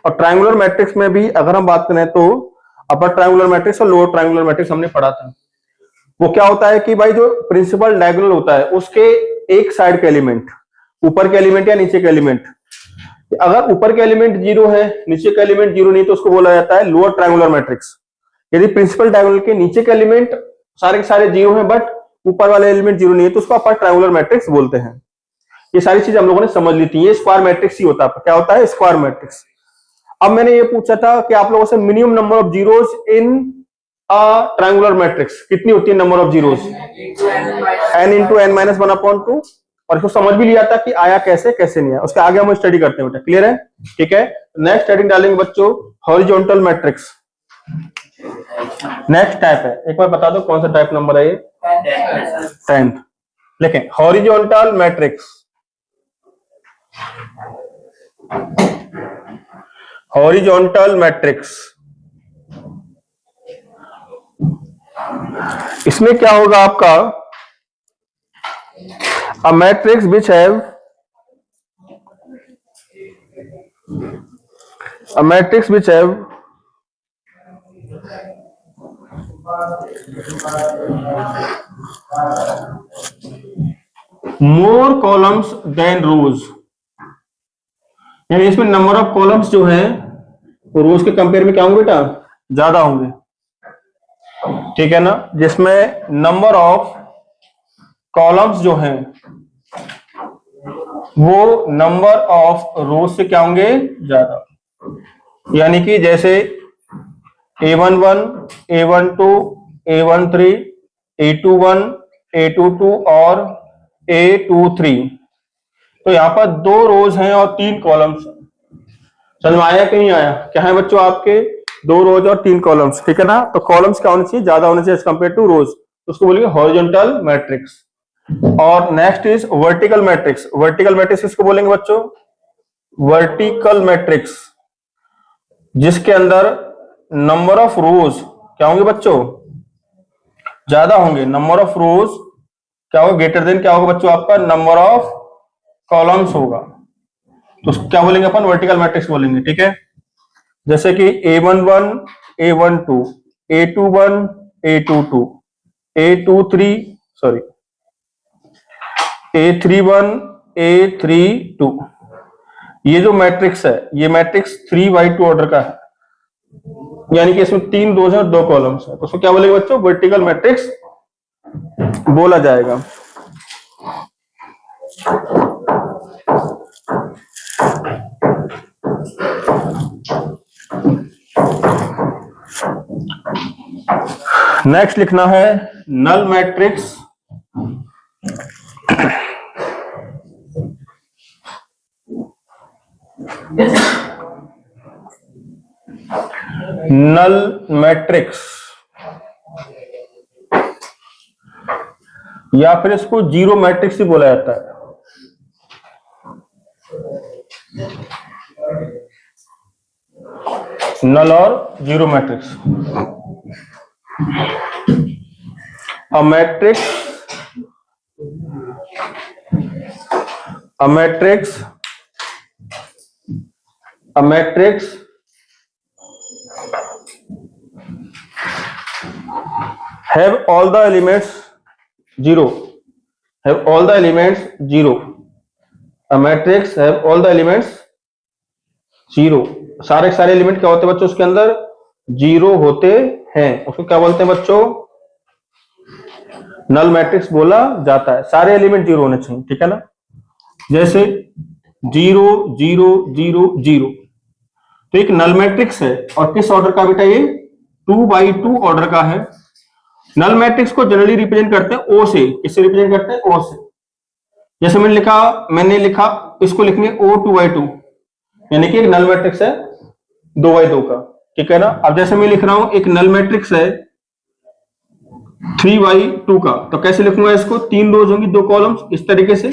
और triangular matrix में भी अगर हम बात करें तो अपर ट्रायंगुलर मैट्रिक्स और लोअर ट्रायंगुलर मैट्रिक्स हमने पढ़ा था। वो क्या होता है कि भाई जो प्रिंसिपल डायगोनल होता है उसके एक साइड के एलिमेंट, ऊपर के एलिमेंट या नीचे के एलिमेंट, अगर ऊपर के एलिमेंट जीरो है नीचे का एलिमेंट जीरो नहीं तो उसको बोला जाता है लोअर ट्रायंगुलर मैट्रिक्स। यदि प्रिंसिपल डायगोनल के नीचे के एलिमेंट सारे के सारे जीरो हैं बट ऊपर वाले एलिमेंट जीरो नहीं है तो उसको अपर ट्रायंगुलर मैट्रिक्स बोलते हैं। ये सारी चीजें हम लोगों ने समझ ली थी। ये स्क्वायर मैट्रिक्स ही होता है। क्या होता है? Square matrix. अब मैंने ये पूछा था कि आप लोगों से minimum number of zeros in triangular matrix कितनी होती है? Number of zeros n into n minus 1/2। और इसको समझ भी लिया था कि आया कैसे कैसे नहीं आया। उसके आगे हम स्टडी करते हैं बेटा। क्लियर है? ठीक है। नेक्स्ट हेडिंग डालेंगे बच्चों हॉरिजॉन्टल मैट्रिक्स। नेक्स्ट टाइप है, एक बार बता दो कौन सा टाइप नंबर है ये? 10th। लेकिन हॉरिजॉन्टल मैट्रिक्स, हॉरिजॉन्टल मैट्रिक्स, इसमें क्या होगा आपका? A matrix which have more columns than rows, यानी इसमें नंबर ऑफ कॉलम्स जो है वो रोज के कंपेयर में क्या होंगे बेटा? ज्यादा होंगे। ठीक है ना? जिसमें नंबर ऑफ कॉलम्स जो हैं वो नंबर ऑफ रोज से क्या होंगे? ज्यादा। यानी कि जैसे A11, A12, A13, A21, A22 और A23, तो यहां पर 2 रोज हैं और 3 कॉलम्स। समझ में आया कि नहीं आया? क्या है बच्चों आपके? 2 रोज और 3 कॉलम्स। ठीक है ना? तो कॉलम्स क्या होने चाहिए? ज्यादा होने चाहिए एज कंपेयर टू रोज। उसको बोलेंगे हॉरिजॉन्टल मैट्रिक्स। और next is vertical matrix. Vertical matrix किसको बोलेंगे बच्चों? वर्टिकल मैट्रिक्स, जिसके अंदर नंबर ऑफ रोज क्या होंगे बच्चों? ज्यादा होंगे। नंबर ऑफ रोज क्या होगा? ग्रेटर देन क्या होगा बच्चों आपका? नंबर ऑफ कॉलम्स होगा। तो उसको क्या बोलेंगे अपन? वर्टिकल मैट्रिक्स बोलेंगे। ठीक है। जैसे कि A11, A12, A21, A22, A23, sorry A31, A32, ये जो मैट्रिक्स है ये मैट्रिक्स 3/2 ऑर्डर का है, यानी कि इसमें 3 रोज हैं और 2 कॉलम्स हैं। तो उसको क्या बोलेंगे बच्चों? वर्टिकल मैट्रिक्स बोला जाएगा। नेक्स्ट लिखना है नल मैट्रिक्स। नल मैट्रिक्स या फिर इसको जीरो मैट्रिक्स ही बोला जाता है। नल और zero matrix. A matrix have all the elements zero. Have all the elements zero. A matrix have all the elements zero. सारे सारे एलिमेंट क्या होते हैं बच्चों? उसके अंदर जीरो होते हैं। उसको क्या बोलते हैं बच्चों? नल मैट्रिक्स बोला जाता है। सारे एलिमेंट जीरो होने चाहिए। ठीक है ना? जैसे 0 0 0 0, तो एक नल मैट्रिक्स है। और किस ऑर्डर का बेटा? ये 2/2 ऑर्डर का है। नल मैट्रिक्स को जनरली रिप्रेजेंट करते हैं O से। किससे रिप्रेजेंट करते हैं? O से। जैसे मैंने लिखा इसको लिखेंगे O 2/2, यानी कि एक नल मैट्रिक्स है 2/2 का। ठीक है ना? अब जैसे मैं लिख रहा हूं एक नल मैट्रिक्स है 3/2 का, तो कैसे लिखूंगा इसको? 3 रोज होंगी 2 कॉलम्स, इस तरीके से।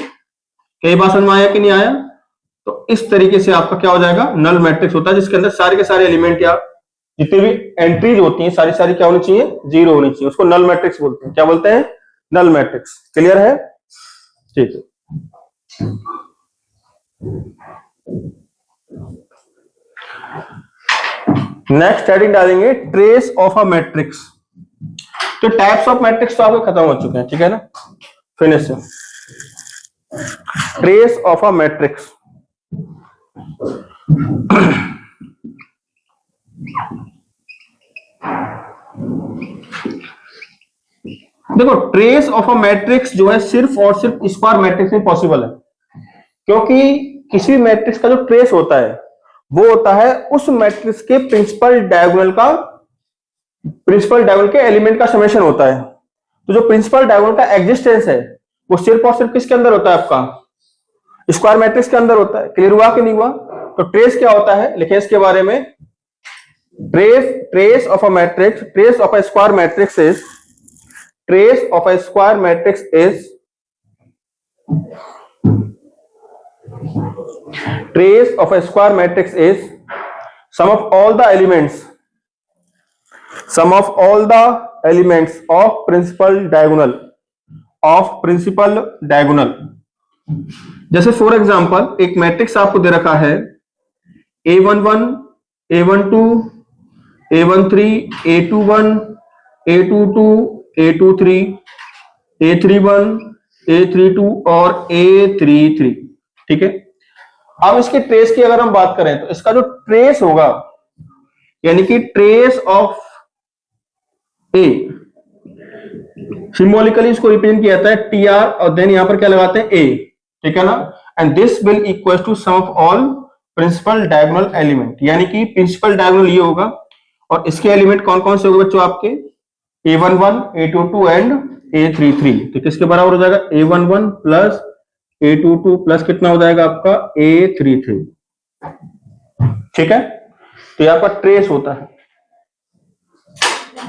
कई बार समझ में आया कि नहीं आया? तो इस तरीके से आपका क्या हो जाएगा? नल मैट्रिक्स होता है, जिसके अंदर सारे के सारे एलिमेंट या जितनी भी एंट्रीज होती हैं सारी सारी क्या होनी चाहिए? जीरो होनी चाहिए। उसको नल मैट्रिक्स बोलते हैं। क्या बोलते हैं? Null matrix. क्लियर है? ठीक है। नेक्स्ट हेडिंग डालेंगे ट्रेस ऑफ अ मैट्रिक्स। तो टाइप्स ऑफ मैट्रिक्स तो आपके खत्म हो चुके हैं, ठीक है ना, finish. Trace of a matrix, देखो ट्रेस ऑफ अ मैट्रिक्स जो है सिर्फ और सिर्फ स्क्वायर मैट्रिक्स में पॉसिबल है, क्योंकि किसी भी मैट्रिक्स का जो ट्रेस होता है वो होता है उस मैट्रिक्स के प्रिंसिपल डायगोनल के एलिमेंट का समेशन होता है। तो जो प्रिंसिपल डायगोनल का एग्जिस्टेंस है वो सिर्फ और सिर्फ किसके अंदर होता है, आपका स्क्वायर मैट्रिक्स के अंदर होता है। क्लियर हुआ कि नहीं हुआ? तो ट्रेस क्या होता है लिखें इसके बारे में। Trace of a matrix, trace of a square matrix is, trace of a square matrix is sum of all the elements of principal diagonal। जैसे फॉर एग्जांपल एक मैट्रिक्स आपको दे रखा है A11 A12 A13 A21 A22 A23 A31 A32 और A33, ठीक है। अब इसके ट्रेस की अगर हम बात करें तो इसका जो ट्रेस होगा यानी कि ट्रेस ऑफ ए, सिंबॉलिकली इसको रिप्रेजेंट किया जाता है TR और देन यहां पर क्या लगाते हैं A, ठीक है ना। And this will equal to sum of all principal diagonal element, यानी कि प्रिंसिपल डायगोनल ये होगा और इसके एलिमेंट कौन कौन से होंगे बच्चों, आपके A11 A22 एंड A33। तो किसके बराबर हो जाएगा, A11 प्लस A22 प्लस कितना हो जाएगा आपका A33, ठीक है। तो यहां पर ट्रेस होता है,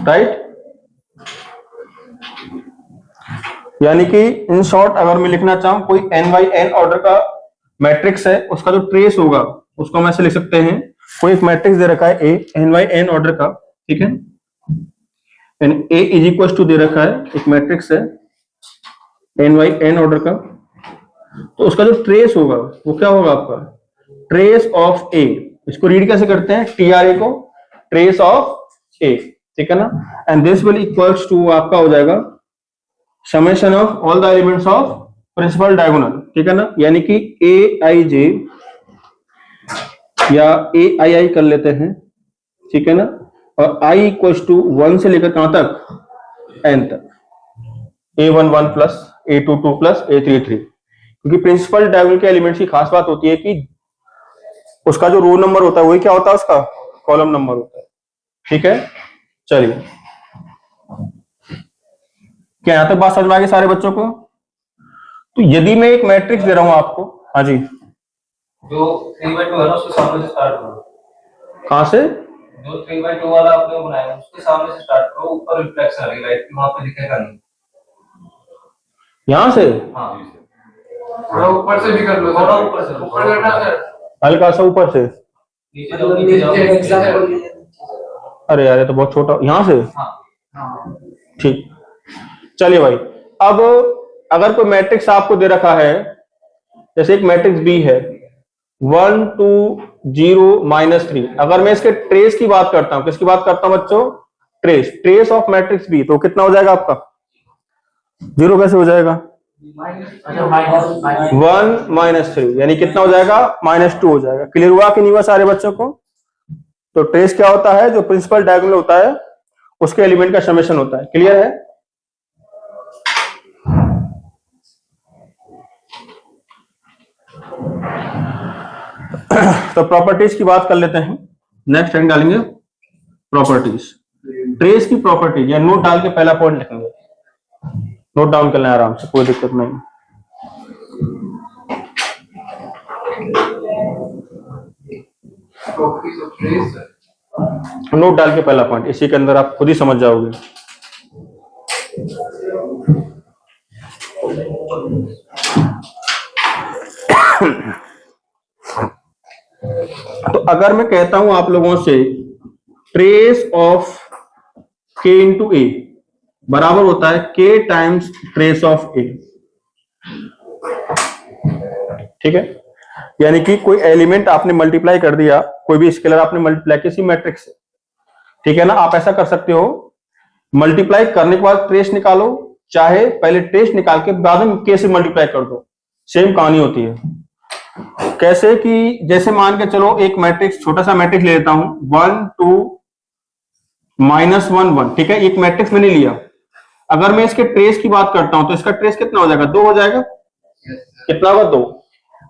राइट। यानी कि इन शॉर्ट अगर मैं लिखना चाहूं कोई n बाई n ऑर्डर का मैट्रिक्स है, उसका जो ट्रेस होगा उसको हम ऐसे लिख सकते हैं। कोई एक मैट्रिक्स दे रखा है A n by n order का, ठीक है, and A is equal to दे रखा है एक मैट्रिक्स है n बाई n ऑर्डर का। तो उसका जो ट्रेस होगा वो क्या होगा आपका, ट्रेस ऑफ A। इसको रीड कैसे करते हैं, TRA को ट्रेस ऑफ A, ठीक है ना। And this will equals to आपका हो जाएगा summation of all the elements of principal diagonal, ठीक है ना। यानी कि AIJ या AII कर लेते हैं, ठीक है ना। और I इक्वल्स टू 1 से लेकर कहां तक, n तक, A11 plus A22 plus A33। क्योंकि प्रिंसिपल डायगोनल के एलिमेंट्स की खास बात होती है कि उसका जो रो नंबर होता है वही क्या होता है, उसका कॉलम नंबर होता है, ठीक है। चलिए, क्या यहां तक बात समझ में आ गई सारे बच्चों को? तो यदि मैं एक मैट्रिक्स दे रहा हूं आपको, हाँ जी, जो 3/2 है ना उसके सामने से स्टार्ट करो। कहां से? जो 3/2 वाला आपने बनाया उसके सामने से स्टार्ट करो, ऊपर रिफ्लेक्शन आ रही लाइट वहां पे दिखेगा नहीं। यहां से? हाँ, थोड़ा ऊपर से भी कर लो, थोड़ा ऊपर से, ऊपर करना है, हल्का सा ऊपर से, नीचे जाओ, नीचे जाओ, एग्जांपल। अरे यार ये तो बहुत छोटा, यहां से, हाँ, ठीक। चलिए भाई, अब अगर कोई मैट्रिक्स आपको दे रखा है, जैसे एक मैट्रिक्स B है 1 2 0 -3, अगर मैं इसके ट्रेस की बात करता हूं, किसकी बात करता हूं बच्चों, ट्रेस ऑफ मैट्रिक्स B, तो कितना हो जाएगा आपका, 0 कैसे हो जाएगा, 1 -3, यानी कितना हो जाएगा, -2 हो जाएगा। क्लियर हुआ कि नहीं हुआ सारे बच्चों को? तो ट्रेस क्या होता है, जो प्रिंसिपल डायगोनल होता है उसके एलिमेंट का समेशन होता है। क्लियर है? तो प्रॉपर्टीज की बात कर लेते हैं, नेक्स्ट टाइम डालेंगे प्रॉपर्टीज। ट्रेस की प्रॉपर्टीज या नोट डाल के पहला पॉइंट लिखेंगे, नोट डाउन करना है आराम से, कोई दिक्कत नहीं। नोट डाल के पहला पॉइंट, इसी के अंदर आप खुद ही समझ जाओगे। तो अगर मैं कहता हूं आप लोगों से trace of K into A बराबर होता है K times trace of A, ठीक है। यानी कि कोई एलिमेंट आपने मल्टीप्लाई कर दिया, कोई भी स्केलर आपने मल्टीप्लाई किसी मैट्रिक्स से, ठीक है ना, आप ऐसा कर सकते हो, मल्टीप्लाई करने के बाद ट्रेस निकालो, चाहे पहले ट्रेस निकाल के बाद में के से मल्टीप्लाई कर दो, सेम कहानी होती है। कैसे कि जैसे मान के चलो एक मैट्रिक्स, छोटा सा मैट्रिक्स ले लेता हूं, 1 2 -1 1, ठीक है, एक मैट्रिक्स मैंने लिया। अगर मैं इसके ट्रेस की बात करता हूं तो इसका ट्रेस कितना हो जाएगा, 2 हो जाएगा। कितना होगा, 2।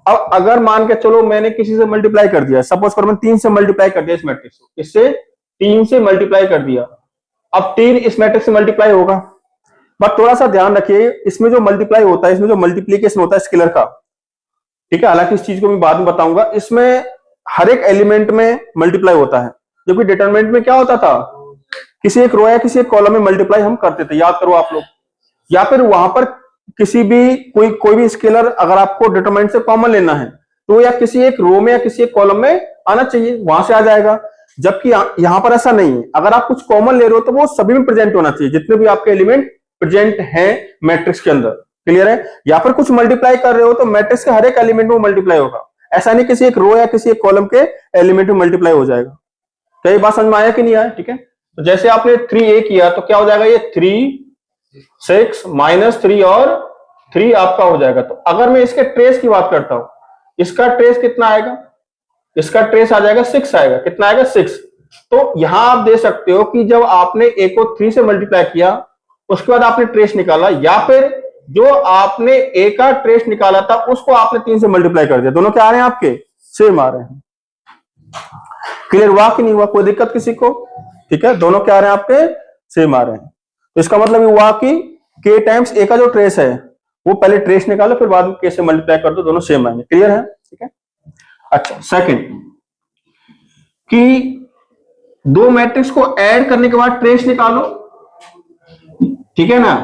अब अगर मान के चलो मैंने किसी से मल्टीप्लाई कर दिया, सपोज करो मैं 3 से मल्टीप्लाई कर दिया इस मैट्रिक्स को, इससे 3 से मल्टीप्लाई कर दिया, अब 3 इस मैट्रिक्स से मल्टीप्लाई होगा। बट थोड़ा सा ध्यान रखिए, इसमें जो मल्टीप्लाई होता है, इसमें जो मल्टीप्लीकेशन होता है स्केलर का, ठीक है, हालांकि इस चीज को मैं बाद में बताऊंगा, इसमें हर एक एलिमेंट में मल्टीप्लाई होता है, जबकि डिटरमिनेंट में क्या होता था, किसी एक रो या किसी एक कॉलम में मल्टीप्लाई हम करते थे, याद करो आप लोग। या फिर वहां पर किसी भी कोई भी स्केलर अगर आपको डिटरमिनेंट से कॉमन लेना है तो या किसी एक रो में या किसी एक कॉलम में आना चाहिए, वहां से आ जाएगा। जबकि यहां पर ऐसा नहीं है, अगर आप कुछ कॉमन ले रहे हो तो वो सभी में प्रेजेंट होना चाहिए, जितने भी आपके एलिमेंट प्रेजेंट हैं मैट्रिक्स के अंदर। क्लियर है? या फिर कुछ मल्टीप्लाई कर रहे हो तो मैट्रिक्स के हर एक एलिमेंट में मल्टीप्लाई होगा, ऐसा नहीं किसी एक रो या किसी एक कॉलम के एलिमेंट में मल्टीप्लाई हो जाएगा। क्या ये बात समझ में आया कि नहीं आया? ठीक है, तो जैसे आपने 3a किया तो क्या हो जाएगा, ये 3 6 -3 और 3 आपका हो जाएगा। तो अगर मैं इसके ट्रेस की बात करता हूं, इसका ट्रेस कितना आएगा, इसका ट्रेस आ जाएगा 6 आएगा। कितना आएगा, 6। तो यहां आप दे सकते हो कि जब आपने a को 3 से मल्टीप्लाई किया उसके बाद आपने ट्रेस निकाला, या फिर जो आपने a का ट्रेस निकाला था उसको आपने 3 से मल्टीप्लाई कर दिया, दोनों क्या आ रहे हैं आपके, सेम आ रहे हैं। क्लियर हुआ कि नहीं हुआ, कोई दिक्कत किसी को? ठीक है, दोनों क्या आ रहे हैं आपके, सेम आ रहे हैं। तो इसका मतलब ये हुआ कि k टाइम्स a का जो ट्रेस है वो पहले ट्रेस निकालो फिर बाद में k से मल्टीप्लाई कर दो, दोनों सेम आएंगे। क्लियर है? ठीक है। अच्छा, सेकंड कि दो मैट्रिक्स को ऐड करने के बाद ट्रेस निकालो, ठीक है ना,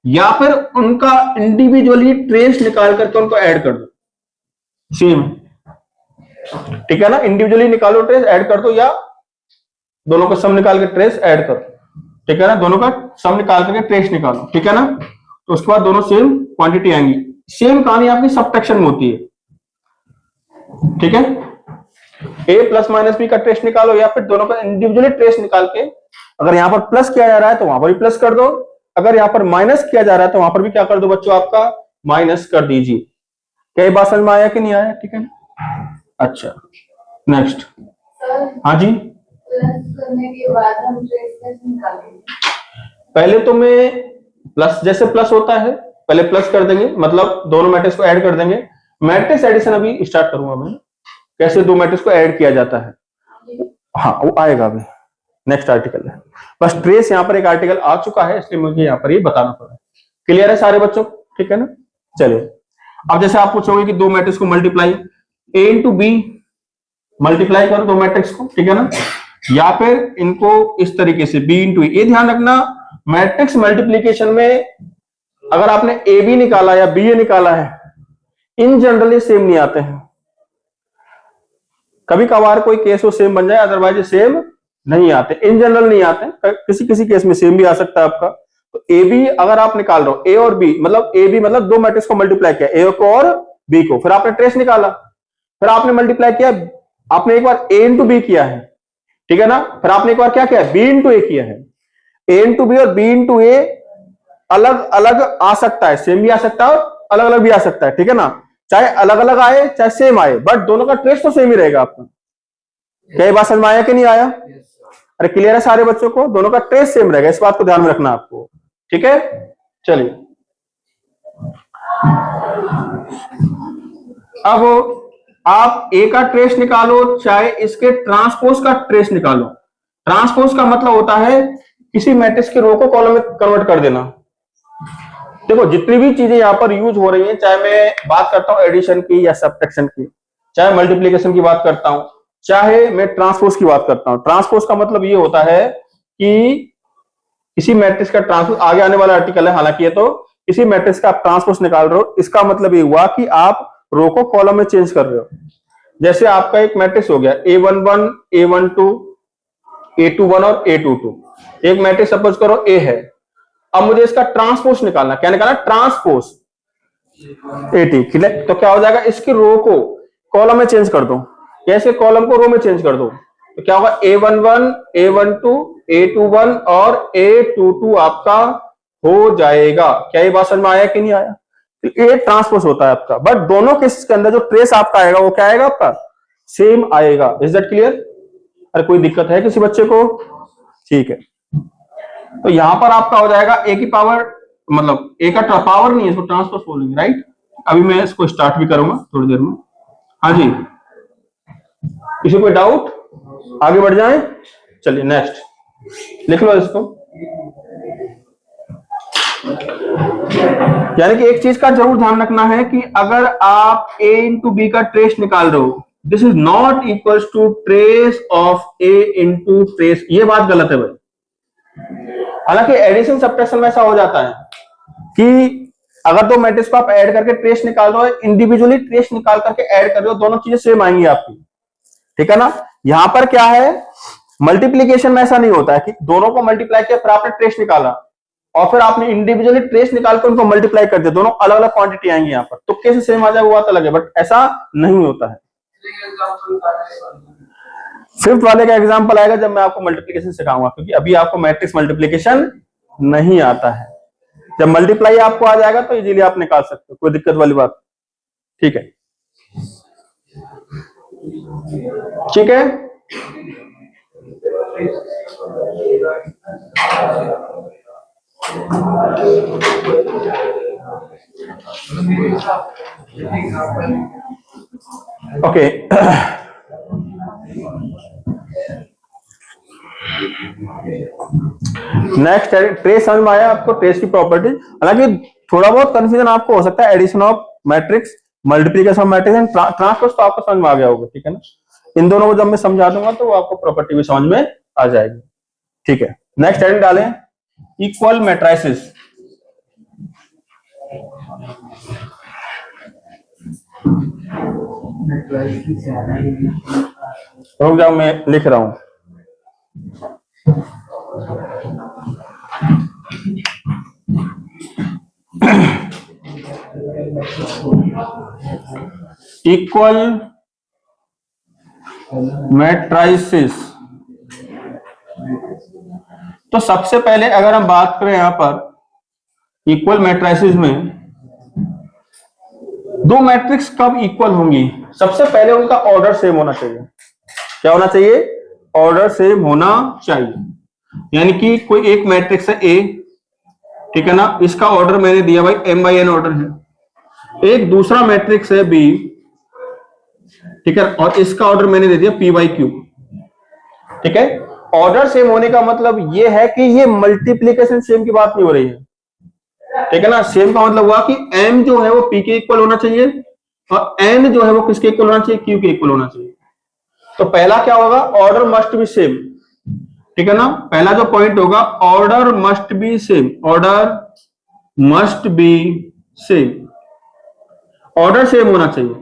या फिर उनका इंडिविजुअली ट्रेस निकाल करके उनको ऐड कर दो, सेम। ठीक है ना, इंडिविजुअली निकालो ट्रेस ऐड कर दो, या दोनों का सम निकाल के ट्रेस ऐड करो। ठीक है ना, दोनों का सम निकाल करके ट्रेस निकालो। ठीक है ना, तो उसके बाद दोनों सेम क्वांटिटी आएंगी। सेम कहानी आपकी सबट्रैक्शन में होती है। ठीक है, a प्लस माइनस बी का ट्रेस निकालो, या फिर दोनों का इंडिविजुअली ट्रेस निकाल के, अगर यहां पर प्लस किया जा रहा है तो वहां पर भी प्लस कर दो, अगर यहां पर माइनस किया जा रहा है तो वहां पर भी क्या कर दो बच्चों, आपका माइनस कर दीजिए। क्या ये बात समझ में आया कि नहीं आया? ठीक है ना। अच्छा, नेक्स्ट। हाँ जी, प्लस करने के बाद हम ट्रेस कैसे निकालेंगे? पहले तो मैं प्लस, जैसे प्लस होता है पहले प्लस कर देंगे, मतलब दोनों मैट्रिक्स को ऐड कर देंगे। मैट्रिक्स एडिशन अभी स्टार्ट करूंगा मैं, कैसे दो मैट्रिक्स को ऐड किया जाता है, हाँ वो आएगा अभी, नेक्स्ट आर्टिकल है। बस ट्रेस यहाँ पर एक आर्टिकल आ चुका है इसलिए मुझे यहाँ पर ये बताना पड़ा। क्लियर है सारे बच्चों? ठीक है ना। चलिए, अब जैसे आप पूछोगे कि दो मैट्रिक्स को multiply, a into B multiply करो दो मैट्रिक्स को, ठीक है ना, या फिर इनको इस तरीके से b इंटू ए। ध्यान रखना, मैट्रिक्स मल्टीप्लीकेशन में अगर आपने ए बी निकाला या बी ए निकाला है, इन जनरली सेम नहीं आते हैं। कभी कभार कोई केस हो सेम बन जाए, अदरवाइज सेम नहीं आते, इन जनरल नहीं आते। किसी किसी केस में सेम भी आ सकता है आपका। तो ए बी अगर आप निकाल रहे हो, ए और बी मतलब ए बी मतलब दो मैट्रिक्स को मल्टीप्लाई किया, ए को और बी को, फिर आपने ट्रेस निकाला, फिर आपने मल्टीप्लाई किया, आपने एक बार ए इंटू बी किया है, ठीक है ना, फिर आपने एक बार क्या किया, बी इंटू ए किया है। ए इंटू बी और बी इंटू ए अलग अलग आ सकता है, सेम भी आ सकता है और अलग अलग भी आ सकता है, ठीक है ना, चाहे अलग अलग आए चाहे सेम आए, बट दोनों का ट्रेस तो सेम ही रहेगा आपका। क्या ये बात समझ में आया कि नहीं आया? अरे क्लियर है सारे बच्चों को? दोनों का ट्रेस सेम रहेगा, इस बात को ध्यान में रखना आपको। ठीक है, चलिए अब आप ए का ट्रेस निकालो चाहे इसके ट्रांसपोज का ट्रेस निकालो। ट्रांसपोज का मतलब होता है किसी मैट्रिक्स के रो को कॉलम में कन्वर्ट कर देना। देखो जितनी भी चीजें यहां पर यूज हो रही हैं, चाहे मैं बात करता हूं एडिशन की या सब्ट्रैक्शन की, चाहे मल्टीप्लिकेशन की बात करता हूं, चाहे मैं ट्रांसपोज की बात करता हूं। ट्रांसपोज का मतलब ये होता है कि किसी मैट्रिक्स का ट्रांसपोज, आगे आने वाला आर्टिकल है हालांकि, ये तो किसी मैट्रिक्स का आप ट्रांसपोज निकाल रहे हो, इसका मतलब ये हुआ कि आप रो को कॉलम में चेंज कर रहे हो। जैसे आपका एक मैट्रिक्स हो गया A11 A12 A21 और A22, एक मैट्रिक्स सपोज करो A है। अब मुझे इसका ट्रांसपोज निकालना, क्या निकालना, ट्रांसपोज AT। तो क्या हो जाएगा, इसकी रो को कॉलम में चेंज कर दो, या इसके कॉलम को रो में चेंज कर दो, तो क्या होगा A11 A12 A21 और A22 आपका हो जाएगा। क्या ये बात समझ में आया कि नहीं आया? ए ट्रांसपोज होता है आपका, बट दोनों केसेस के अंदर जो ट्रेस आपका आएगा वो क्या आएगा आपका? सेम आएगा। Is that clear? अरे कोई दिक्कत है किसी बच्चे को? ठीक है, तो यहां पर आपका हो जाएगा ए की पावर, मतलब ए का पावर नहीं है, इसको ट्रांसपोज बोलेंगे, राइट? अभी मैं इसको स्टार्ट भी करूंगा थोड़ी देर में। हाँ जी, किसी कोई डाउट? आगे बढ़ जाएं, चलिए नेक्स्ट लिख लो इसको। यानी कि एक चीज का जरूर ध्यान रखना है कि अगर आप a इंटू बी का ट्रेस निकाल रहे हो, this is not equal to trace of a into trace, ये बात गलत है भाई। हालांकि एडिशन सब्ट्रैक्शन में ऐसा हो जाता है कि अगर दो मैट्रिक्स को आप ऐड करके ट्रेस निकाल रहे हो, इंडिविजुअली ट्रेस निकाल करके ऐड कर रहे हो, दोनों चीजें सेम आएंगी आपकी, ठीक है ना? यहां पर क्या है, मल्टीप्लीकेशन में ऐसा नहीं होता है कि दोनों को मल्टीप्लाई किया फिर आपने ट्रेस निकाला और फिर आपने इंडिविजुअली ट्रेस निकाल कर उनको मल्टीप्लाई कर दिया, दोनों अलग अलग क्वांटिटी आएंगी यहाँ पर, तो कैसे सेम आ जाए वो बात अलग है, बट ऐसा नहीं होता है। फिफ्थ वाले का एग्जांपल आएगा जब मैं आपको मल्टीप्लीकेशन सिखाऊंगा, क्योंकि अभी आपको मैट्रिक्स मल्टीप्लीकेशन नहीं आता है। जब मल्टीप्लाई आपको आ जाएगा तो इजीली आप निकाल सकते हो, कोई दिक्कत वाली बात, ठीक है? ठीक है, ओके। नेक्स्ट ट्रेस समझ में आया आपको? ट्रेस की प्रॉपर्टी, हालांकि थोड़ा बहुत कंफ्यूजन आपको हो सकता है, addition of matrix, multiplication of matrix and transpose तो आपको समझ में आ गया होगा, ठीक है ना? इन दोनों को जब मैं समझा दूंगा तो आपको प्रॉपर्टी भी समझ में आ जाएगी, ठीक है? नेक्स्ट हेडिंग डालें, इक्वल मैट्रिसेस। रुक जाओ, मैं लिख रहा हूं। इक्वल मैट्रिसेस, तो सबसे पहले अगर हम बात करें यहां पर इक्वल मैट्रिसेस में, दो मैट्रिक्स कब इक्वल होंगी? सबसे पहले उनका ऑर्डर सेम होना चाहिए। क्या होना चाहिए? ऑर्डर सेम होना चाहिए। यानी कि कोई एक मैट्रिक्स है ए, ठीक है ना, इसका ऑर्डर मैंने दिया भाई m/n ऑर्डर है। एक दूसरा मैट्रिक्स है बी, ठीक है, और इसका ऑर्डर मैंने दे दिया p/q, ठीक है? ऑर्डर सेम होने का मतलब ये है कि ये मल्टीप्लीकेशन सेम की बात नहीं हो रही है, ठीक है ना? सेम का मतलब हुआ कि m जो है वो p के इक्वल होना चाहिए और n जो है वो किसके इक्वल होना चाहिए? q के इक्वल होना चाहिए। तो पहला क्या होगा? ऑर्डर मस्ट बी सेम, ठीक है ना? पहला जो पॉइंट होगा, order must be same, order must be same, order same होना चाहिए।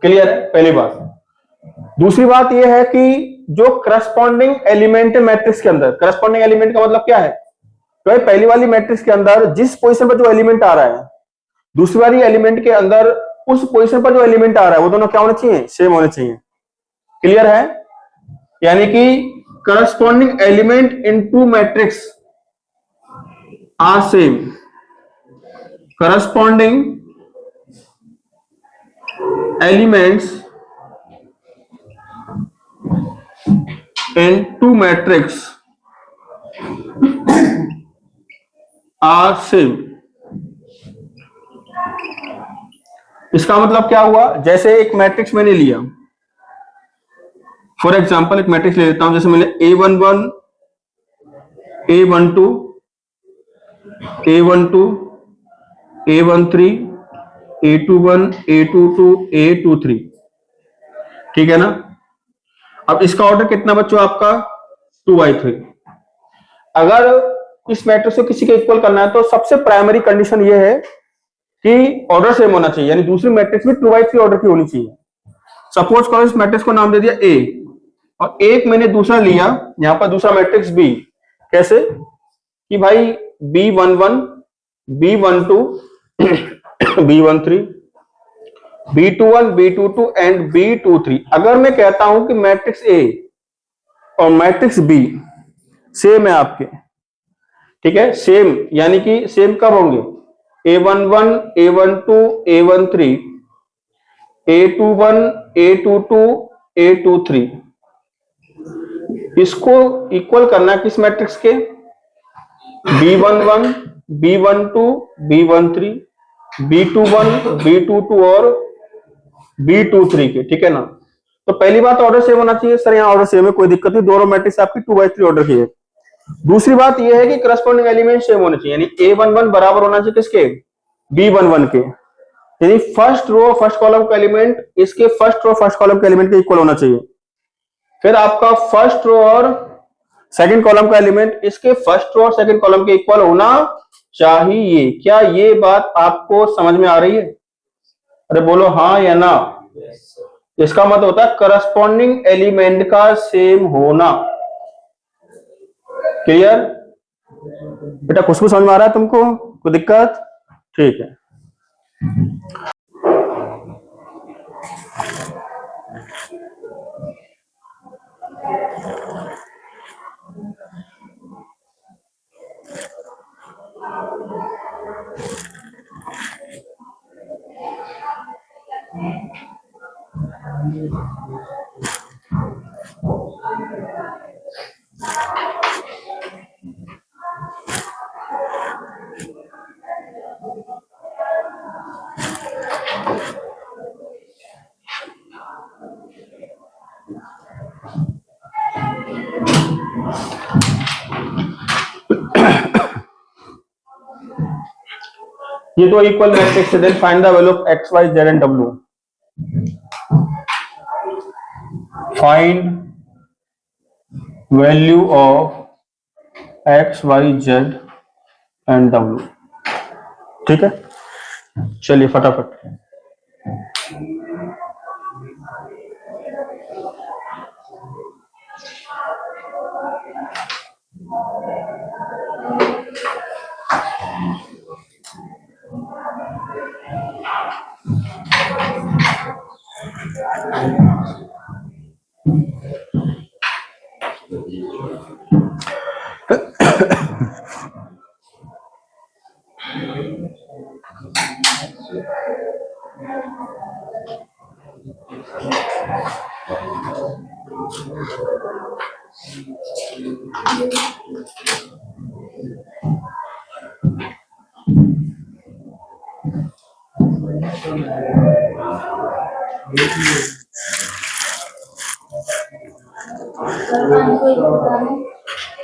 क्लियर है? पहली बात। दूसरी बात यह है कि जो करस्पॉन्डिंग एलिमेंट है मैट्रिक्स के अंदर, करस्पॉन्डिंग एलिमेंट का मतलब क्या है? तो पहली वाली मैट्रिक्स के अंदर जिस पोजीशन पर जो एलिमेंट आ रहा है, दूसरी वाली एलिमेंट के अंदर उस पोजीशन पर जो एलिमेंट आ रहा है, वो दोनों क्या होने चाहिए? सेम होने चाहिए। क्लियर है? यानी कि corresponding element in two matrix are same, corresponding elements in two matrix are same। इसका मतलब क्या हुआ? जैसे एक मैट्रिक्स मैंने लिया, फॉर एग्जांपल एक मैट्रिक्स ले लेता हूं, जैसे मैंने A11, A12, A12, A13, A21, A22, A23, ठीक है ना? अब इसका ऑर्डर कितना बच्चों आपका? 2/3। अगर इस मैट्रिक्स को किसी के इक्वल करना है तो सबसे प्राइमरी कंडीशन ये है कि ऑर्डर सेम होना चाहिए, यानी दूसरी मैट्रिक्स भी 2/3 ऑर्डर की होनी चाहिए। सपोज करो इस मैट्रिक्स को नाम दे दिया ए और एक मैंने दूसरा लिया, यहां पर दूसरा मैट्रिक्स बी। कैसे कि भाई B11, B12, B13, B21, B22 and B23। अगर मैं कहता हूं कि मैट्रिक्स ए और मैट्रिक्स बी सेम है आपके, ठीक है, सेम, यानी कि सेम कब होंगे, A11, A12, A13, A21, A22, A23, इसको इक्वल करना है किस मैट्रिक्स के, B11, B12, B13, B21, B22 और B23 के, ठीक है ना। तो पहली बात ऑर्डर सेम होना चाहिए सर, यहाँ ऑर्डर सेम है, कोई दिक्कत नहीं, दोनों मैट्रिक्स आपकी 2/3 ऑर्डर की है। दूसरी बात यह है कि करस्पॉन्डिंग एलिमेंट सेम होने चाहिए, यानी A11 बराबर होना चाहिए किसके, B11 के, यानी फर्स्ट रो फर्स्ट कॉलम का एलिमेंट इसके फर्स्ट रो फर्स्ट कॉलम के एलिमेंट के इक्वल होना चाहिए। फिर आपका फर्स्ट रो और सेकंड कॉलम का एलिमेंट इसके फर्स्ट रो और सेकंड कॉलम के इक्वल होना चाहिए। क्या ये बात आपको समझ में आ रही है? अरे बोलो हाँ या ना। इसका मतलब होता है करस्पॉन्डिंग एलिमेंट का सेम होना। क्लियर बेटा? खुशबू समझ में आ रहा है तुमको? कोई दिक्कत? ठीक है। ये तो इक्वल मैट्रिक्स है, then find the value of X Y Z and W. Find value of X Y Z and W. ठीक है, चलिए फटाफट।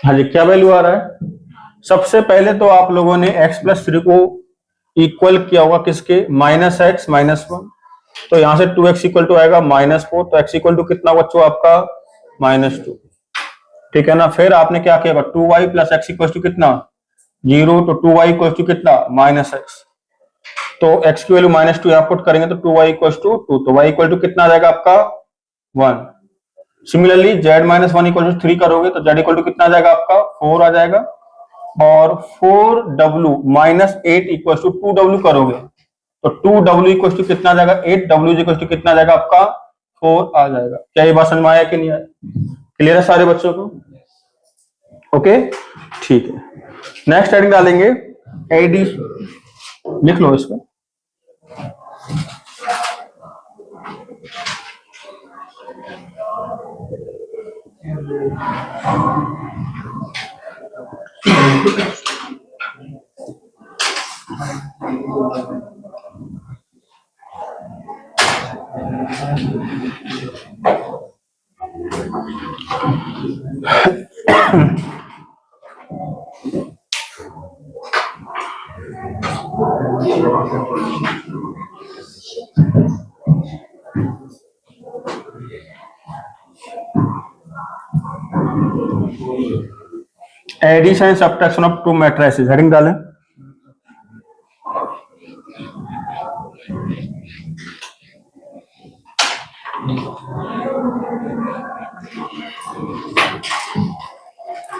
हाँ जी, क्या वैल्यू आ रहा है? सबसे पहले तो आप लोगों ने x+3 को इक्वल किया होगा किसके, -x -1। तो यहां से 2x इक्वल टू आएगा -4, तो x इक्वल टू कितना बच्चों आपका -2। ठीक है ना। फिर आपने क्या किया, 2y + x इक्वल टू कितना 0, तो 2y इक्वल टू कितना -x। तो x की वैल्यू -2 यहाँ पुट करेंगे तो 2y इक्वल टू 2, तो y इक्वल टू कितना आ जाएगा आपका 1। सिमिलरली z -1 इक्वल टू 3 करोगे तो z इक्वल टू कितना आ जाएगा आपका 4 आ जाएगा। और 4w -8 इक्वल टू 2w करोगे तो 2w इक्वल टू कितना आ जाएगा 8w इक्वल टू कितना आ जाएगा आपका 4 आ जाएगा। क्या ये बात समझ में आया कि नहीं आया? क्लियर है सारे बच्चों को? ओके ठीक है। नेक्स्ट हेडिंग डालेंगे एडी, लिख लो इसको। Addition and subtraction of two matrices, heading डालें।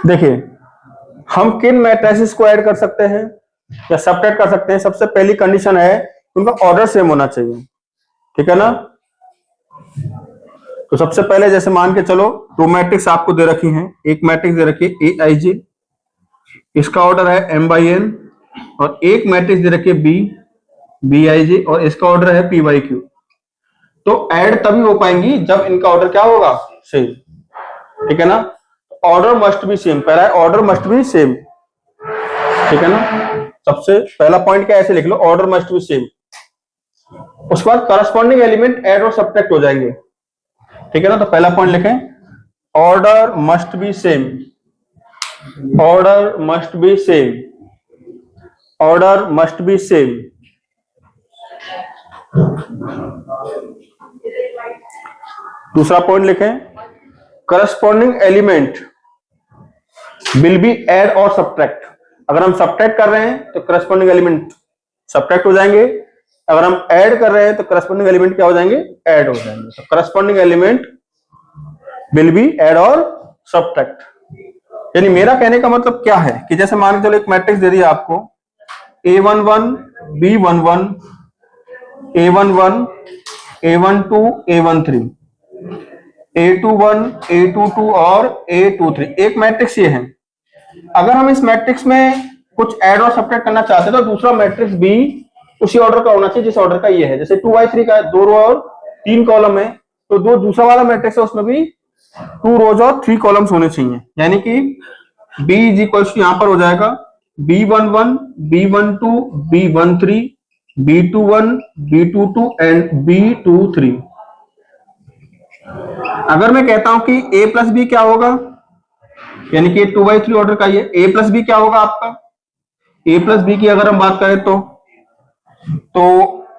देखिए हम किन मैट्रिसेस को ऐड कर सकते हैं या सब्ट्रैक्ट कर सकते हैं। सबसे पहली कंडीशन है उनका ऑर्डर सेम होना चाहिए। ठीक है ना। तो सबसे पहले जैसे मान के चलो दो मैट्रिक्स आपको दे रखी हैं, एक मैट्रिक्स दे रखी है ए आई जे, इसका ऑर्डर है एम बाई एन, और एक मैट्रिक्स दे रखी है बी बी आई जे, और इसका ऑर्डर है पी बाई क्यू। तो ऐड तभी हो पाएंगी जब इनका ऑर्डर क्या होगा, सेम। ठीक है ना, ऑर्डर मस्ट बी सेम, पहला है ऑर्डर मस्ट बी सेम। ठीक है ना, सबसे पहला पॉइंट क्या ऐसे लिख लो, ऑर्डर मस्ट बी सेम। उसके बाद करस्पॉन्डिंग एलिमेंट ऐड और सब्ट्रैक्ट हो जाएंगे। ठीक है ना, तो पहला पॉइंट लिखें, order must be same, order must be same, order must be same. दूसरा पॉइंट लिखें, corresponding element will be add और सब्ट्रैक्ट। अगर हम सब्ट्रैक्ट कर रहे हैं तो करस्पॉन्डिंग एलिमेंट सब्ट्रैक्ट हो जाएंगे, अगर हम ऐड कर रहे हैं तो करस्पॉन्डिंग एलिमेंट क्या हो जाएंगे, ऐड हो जाएंगे। तो corresponding element will be add और सब्ट्रैक्ट। यानी मेरा कहने का मतलब क्या है कि जैसे मान के चलो एक मैट्रिक्स दे दिया आपको A11 B11 A11 A12 A13 A21 A22 और A23, एक मैट्रिक्स ये है। अगर हम इस मैट्रिक्स में कुछ ऐड और सब्ट्रैक्ट करना चाहते हैं तो दूसरा मैट्रिक्स भी उसी ऑर्डर का होना चाहिए जिस ऑर्डर का ये है। जैसे 2x3 का 2 रो और 3 कॉलम है, तो दो दूसरा वाला मैट्रिक्स है उसमें भी 2 रोज और 3 कॉलम्स होने चाहिए। यानी कि B इज इक्वल टू यहां पर हो जाएगा B11 B12 B13 B21 B22 and B23। अगर मैं कहता हूं कि A प्लस बी क्या होगा, यानी कि 2x3 ऑर्डर का ये A प्लस बी क्या होगा आपका, A प्लस बी की अगर हम बात करें तो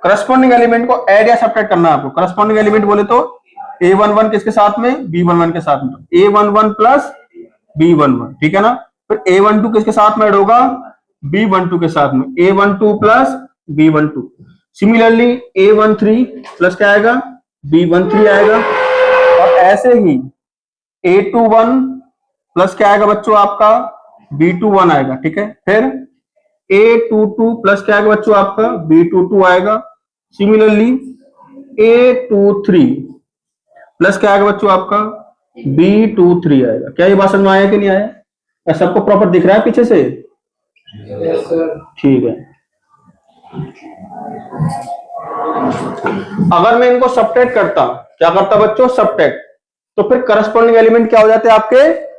करस्पॉन्डिंग एलिमेंट को ऐड या सब्ट्रैक्ट करना है आपको। करस्पॉन्डिंग एलिमेंट बोले तो A11 किसके साथ में, B11 के साथ में, A11 प्लस B11। ठीक है ना, फिर A12 किसके साथ में ऐड होगा, B12 के साथ में, A12 plus B12। Similarly A13 plus क्या आएगा, B13 आएगा, और ऐसे ही A21 प्लस क्या आएगा बच्चों आपका, B21 आएगा। ठीक है, फिर A22 प्लस क्या आएगा बच्चों आपका, B22 आएगा। सिमिलरली A23 प्लस क्या आएगा बच्चों आपका, B23 आएगा। क्या ये बात समझ में आया कि नहीं आया, या सबको प्रॉपर दिख रहा है पीछे से? ठीक है। अगर मैं इनको सब्ट्रैक्ट करता, क्या करता बच्चों, सब्ट्रैक्ट, तो फिर करस्पॉन्डिंग एलिमेंट क्या हो जाते हैं आपके,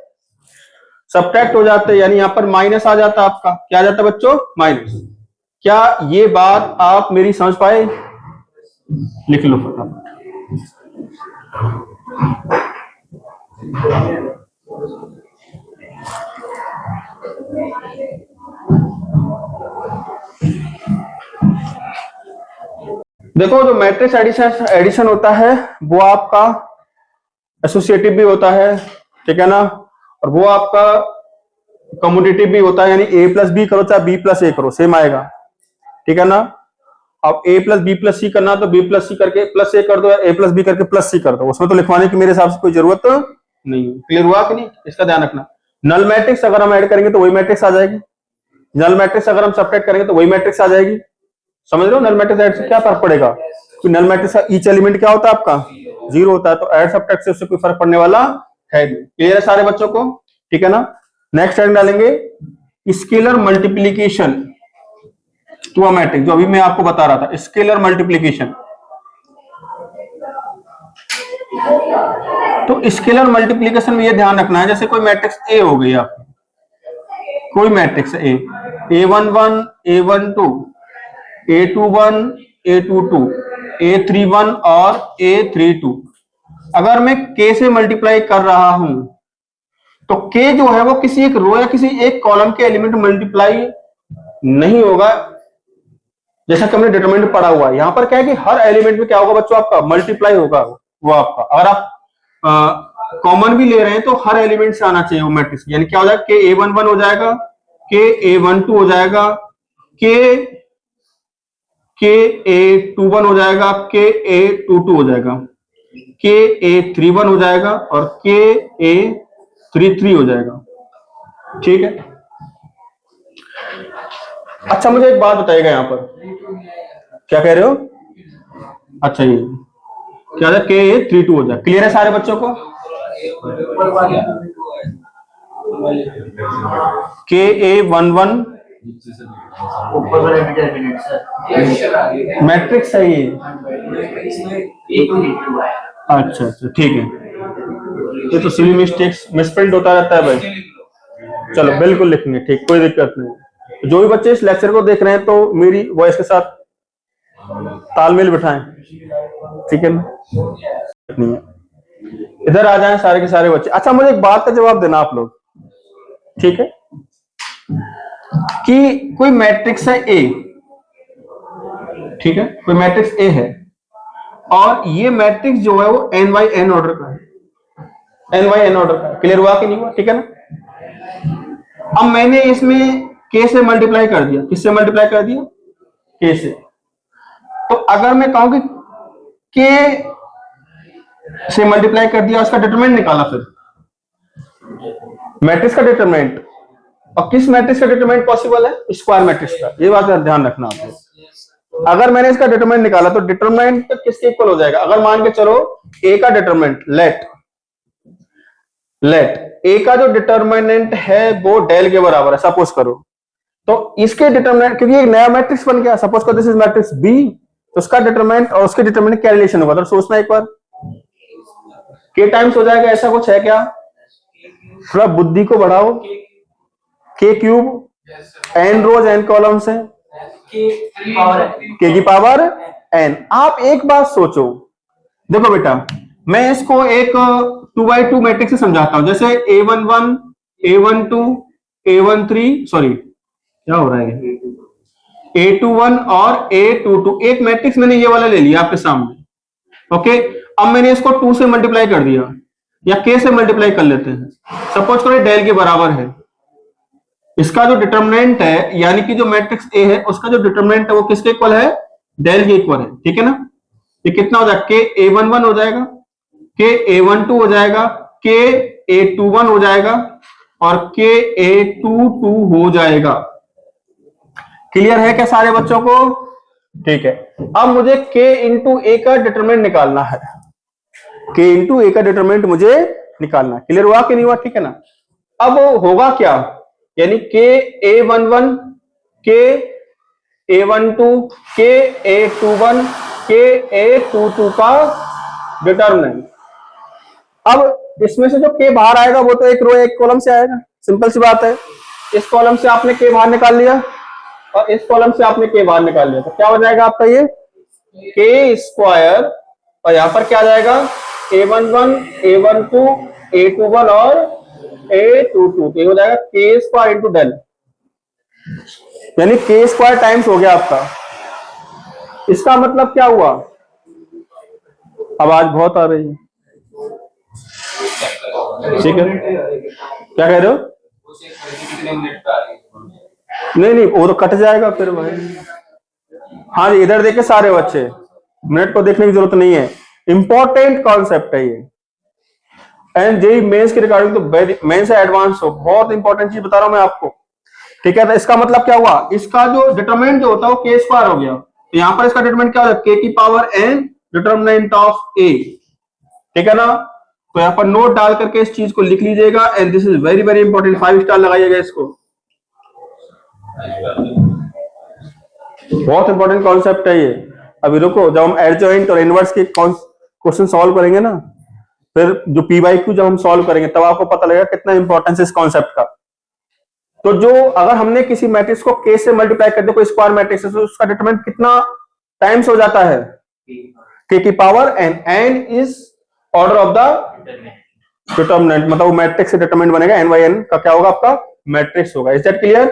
सब्ट्रैक्ट हो जाते हैं। यानी यहां पर माइनस आ जाता आपका, क्या आ जाता बच्चों, माइनस। क्या ये बात आप मेरी समझ पाए? लिख लो फटाफट। देखो जो मैट्रिक्स एडिशन होता है वो आपका एसोसिएटिव भी होता है, ठीक है ना, और वो आपका कम्यूटेटिव भी होता है। यानी A प्लस बी करो चाहे B प्लस ए करो, सेम आएगा। ठीक है ना, अब A प्लस बी प्लस सी करना तो B प्लस सी करके प्लस ए कर दो, या A प्लस बी करके प्लस सी कर दो, उसमें तो लिखवाने की मेरे हिसाब से कोई जरूरत नहीं है। क्लियर हुआ कि नहीं, इसका ध्यान रखना। नल मैट्रिक्स अगर हम ऐड करेंगे तो वही मैट्रिक्स आ जाएगी, नल मैट्रिक्स अगर हम सब्ट्रैक्ट करेंगे तो वही मैट्रिक्स आ जाएगी। समझ रहे हो, नल मैट्रिक्स ऐड से क्या फर्क पड़ेगा, कि नल मैट्रिक्स का ईच एलिमेंट क्या होता है आपका, 0 होता है, तो ऐड सब्ट्रैक्ट से उससे कोई फर्क पड़ने वाला है नहीं। क्लियर है सारे बच्चों को? ठीक है ना। नेक्स्ट टाइम डालेंगे scalar multiplication to a matrix, जो अभी मैं आपको बता रहा था, स्केलर मल्टीप्लीकेशन। तो स्केलर मल्टीप्लीकेशन में ये ध्यान रखना है, जैसे कोई मैट्रिक्स ए हो गई आपकी, कोई matrix A, A11 A12 A21 A22 A31 और A32, अगर मैं K से मल्टीप्लाई कर रहा हूं तो K जो है वो किसी एक रो या किसी एक कॉलम के एलिमेंट मल्टीप्लाई नहीं होगा, जैसा कि हमने डिटरमिनेंट पढ़ा हुआ है। यहां पर क्या है कि हर एलिमेंट में क्या होगा बच्चों, आपका मल्टीप्लाई होगा वो आपका। अगर आप कॉमन भी ले रहे हैं तो हर एलिमेंट से आना चाहिए वो मैट्रिक्स। यानी क्या हो जाएगा, K A11 हो जाएगा, K A12 हो जाएगा, K A21 हो जाएगा, K A22 हो जाएगा, K A31 हो जाएगा, और K A33 हो जाएगा। ठीक है। अच्छा मुझे एक बात बताइएगा, यहां पर क्या कह रहे हो? अच्छा ये क्या हो जाए, K3 2 हो जाए। क्लियर है सारे बच्चों को? Ka11 मैट्रिक्स है ये। अच्छा अच्छा ठीक है, ये तो सिली मिस्टेक्स मिसप्रिंट होता रहता है भाई। चलो बिल्कुल लिखेंगे, ठीक, कोई दिक्कत नहीं। जो भी बच्चे इस लेक्चर को देख रहे हैं तो मेरी वॉइस के साथ तालमेल बिठाएं, ठीक है ना? नहीं है, इधर आ जाएं सारे के सारे बच्चे। अच्छा मुझे एक बात का जवाब देना आप लोग, ठीक है, कि कोई मैट्रिक्स है ए, ठीक है, कोई मैट्रिक्स ए है और ये मैट्रिक्स जो है वो n बाई n ऑर्डर का है, n बाई n ऑर्डर का है। क्लियर हुआ कि नहीं हुआ? ठीक है ना? अब मैंने इसमें k से मल्टीप्लाई कर दिया। किससे मल्टीप्लाई कर दिया? k से। तो अगर मैं कहूं कि k से मल्टीप्लाई कर दिया, उसका डिटरमिनेंट निकाला, फिर मैट्रिक्स का डिटरमिनेंट, और किस मैट्रिक्स का डिटरमिनेंट पॉसिबल है? स्क्वायर मैट्रिक्स का। ये बात का ध्यान रखना आपको। अगर मैंने इसका डिटरमिनेंट निकाला तो डिटरमिनेंट किसके इक्वल हो जाएगा? अगर मान के चलो a का डिटरमिनेंट, लेट a का जो डिटरमिनेंट है वो डेल के बराबर है, सपोज करो, तो इसके डिटरमिनेंट, क्योंकि एक नया मैट्रिक्स बन गया, सपोज करो दिस इज मैट्रिक्स b, तो उसका डिटरमिनेंट और उसके डिटरमिनेंट क्या रिलेशन होगा? तो सोचना एक बार, k टाइम्स हो जाएगा, ऐसा कुछ है क्या? थोड़ा बुद्धि को बढ़ाओ। k क्यूब, n रोज n कॉलम्स है, k की पावर n। आप एक बात सोचो, देखो बेटा, मैं इसको एक 2x2 मैट्रिक्स से समझाता हूं, जैसे a11 a12 a13, सॉरी क्या हो रहा है, a21 और a22, एक मैट्रिक्स मैंने ये वाला ले लिया आपके सामने, ओके। अब मैंने इसको 2 से मल्टीप्लाई कर दिया, या k से मल्टीप्लाई कर लेते हैं, सपोज करो डेल के बराबर है। इसका जो डिटरमिनेंट है, यानी कि जो मैट्रिक्स ए है उसका जो डिटरमिनेंट है वो किसके इक्वल है? डेल के इक्वल है, ठीक है ना? ये कितना हो जाएगा? K11 हो जाएगा, K12 हो जाएगा, K21 हो जाएगा और K22 हो जाएगा। क्लियर है क्या सारे बच्चों को? ठीक है। अब मुझे K इंटू ए का डिटरमिनेंट निकालना है, K इंटू ए का डिटरमिनेंट मुझे निकालना है। क्लियर हुआ कि नहीं हुआ? ठीक है ना? अब होगा क्या, यानी K11 K12 K21 K22 का डिटरमिनेंट। अब इसमें से जो K बाहर आएगा वो तो एक रो एक कॉलम से आएगा, सिंपल सी बात है। इस कॉलम से आपने K बाहर निकाल लिया और इस कॉलम से आपने K बाहर निकाल लिया, तो क्या हो जाएगा आपका ये K स्क्वायर, और यहां पर क्या आ जाएगा A11 A12 A21 और A22, तो ये हो जाएगा K स्क्वायर इंटू डेल, यानी K स्क्वायर टाइम्स हो गया आपका। इसका मतलब क्या हुआ? आवाज बहुत आ रही है, ठीक है, क्या कह रहे हो? नहीं नहीं, वो तो कट जाएगा फिर भाई। हाँ जी, इधर देखे सारे बच्चे, मिनट को देखने की जरूरत नहीं है, इंपॉर्टेंट कॉन्सेप्ट है ये, एंड जेई मेंस के रिगार्डिंग तो मेंस से एडवांस हो, बहुत इंपॉर्टेंट चीज बता रहा हूं मैं आपको, ठीक है। तो इसका मतलब क्या हुआ? इसका जो डिटरमिनेंट जो होता है वो K स्क्वायर हो गया, तो यहां पर इसका डिटरमिनेंट क्या होगा? K की power n determinant of A, ठीक है ना? तो यहां पर नोट डाल करके इस चीज को लिख लीजिएगा, and this is very very important, 5 star लगाइएगा इसको, बहुत इंपॉर्टेंट कॉन्सेप्ट है ये। अभी रुको, जब हम एडजॉइंट और इनवर्स के क्वेश्चन सॉल्व करेंगे ना, फिर जो PYQ जब हम सॉल्व करेंगे तब आपको पता लगेगा कितना इंपॉर्टेंस है इस कॉन्सेप्ट का। तो जो अगर हमने किसी मैट्रिक्स को K से मल्टीप्लाई कर दिया, कोई स्क्वायर मैट्रिक्स है, तो उसका डिटरमिनेंट कितना टाइम्स हो जाता है? K की power n, n is order of the determinant, मतलब वो मैट्रिक्स से डिटरमिनेंट बनेगा, n बाई n का क्या होगा? आपका मैट्रिक्स होगा। Is that clear?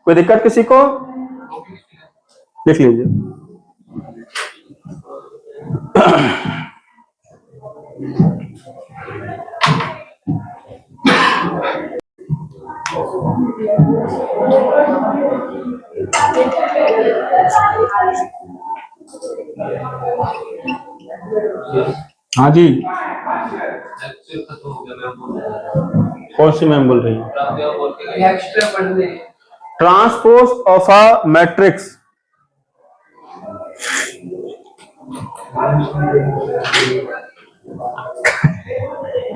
कोई दिक्कत किसी को? लिख लीजिए। हाँ जी, कौन सी मैम बोल रही है? ट्रांसपोज ऑफ अ मैट्रिक्स,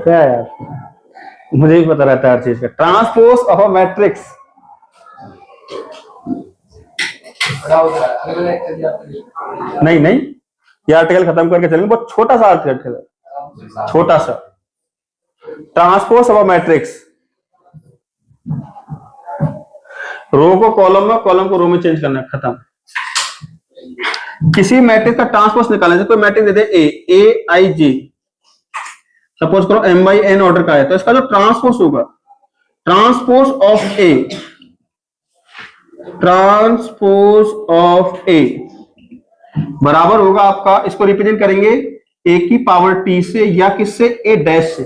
क्या यार, मुझे भी पता रहता है हर चीज का। ट्रांसपोज ऑफ अ मैट्रिक्स, नहीं नहीं, ये आर्टिकल खत्म करके चलेंगे, बहुत छोटा सा आर्टिकल है, छोटा सा। ट्रांसपोज ऑफ अ मैट्रिक्स, रो को कॉलम में, कॉलम को रो में चेंज करना, खत्म। किसी मैट्रिक्स का ट्रांसपोज निकालने से, कोई मैट्रिक्स दे दे ए आई जी, सपोज करो m बाई n ऑर्डर का है, तो इसका जो ट्रांसपोज होगा, transpose of A, transpose of A बराबर होगा आपका, इसको रिप्रेजेंट करेंगे a की पावर t से, या किससे, a डैश से।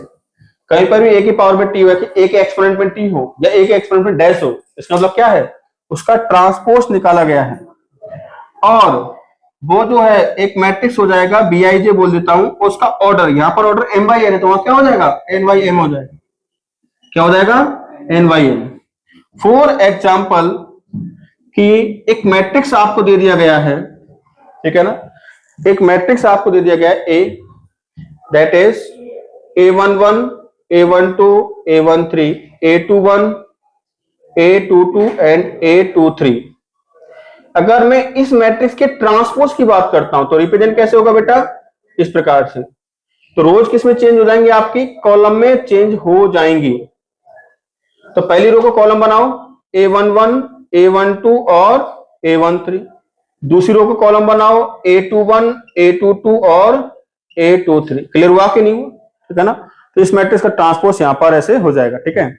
कहीं पर भी a की पावर में t हो, कि a के एक्सपोनेंट में t हो या a के एक्सपोनेंट में डैश हो, इसका मतलब क्या है, उसका ट्रांसपोज निकाला गया है। और वो जो है एक मैट्रिक्स हो जाएगा, Bij बोल देता हूं, उसका ऑर्डर, यहां पर ऑर्डर m बाई n है, तो वहां क्या हो जाएगा, n बाई m हो जाएगा। क्या हो जाएगा, n by m। For example कि एक मैट्रिक्स आपको दे दिया गया है, ठीक है ना, एक मैट्रिक्स आपको दे दिया गया है A, that is A11, A12, A13, A21, A22 and A23। अगर मैं इस मैट्रिक्स के ट्रांसपोज की बात करता हूं तो रिप्रेजेंट कैसे होगा बेटा, इस प्रकार से। तो रोज किस में चेंज हो जाएंगे, आपकी कॉलम में चेंज हो जाएंगी। तो पहली रो को कॉलम बनाओ, A11, A12 और A13। दूसरी रो को कॉलम बनाओ, A21, A22 और A23। क्लियर हुआ कि नहीं हुआ, ठीक है ना। तो इस मैट्रिक्स का ट्रांसपोज यहां पर ऐसे हो जाएगा, ठीक है।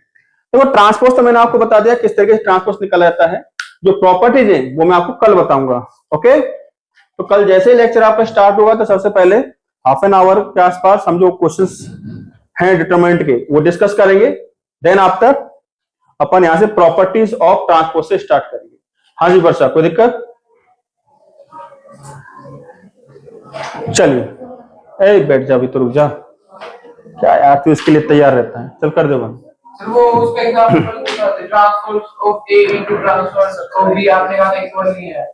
तो ट्रांसपोज तो मैंने आपको बता दिया किस तरीके से ट्रांसपोज निकला जाता है, जो प्रॉपर्टीज है वो मैं आपको कल बताऊंगा। ओके, तो कल जैसे ही लेक्चर आपका स्टार्ट होगा तो सबसे पहले हाफ एन आवर के आसपास हम जो क्वेश्चंस हैं डिटरमिनेंट के वो डिस्कस करेंगे। देन आफ्टर अपन यहां से प्रॉपर्टीज ऑफ ट्रांसपोज से स्टार्ट करेंगे। हाँ जी वर्षा, कोई दिक्कत? चलिए, ए बैठ जा, अभी तो रुक जा, क्या यार तू इसके लिए तैयार रहता है, चल कर दे बंद। सर वो उसका example transpose of A into transpose of B आपने कहा था, इक्वल नहीं है।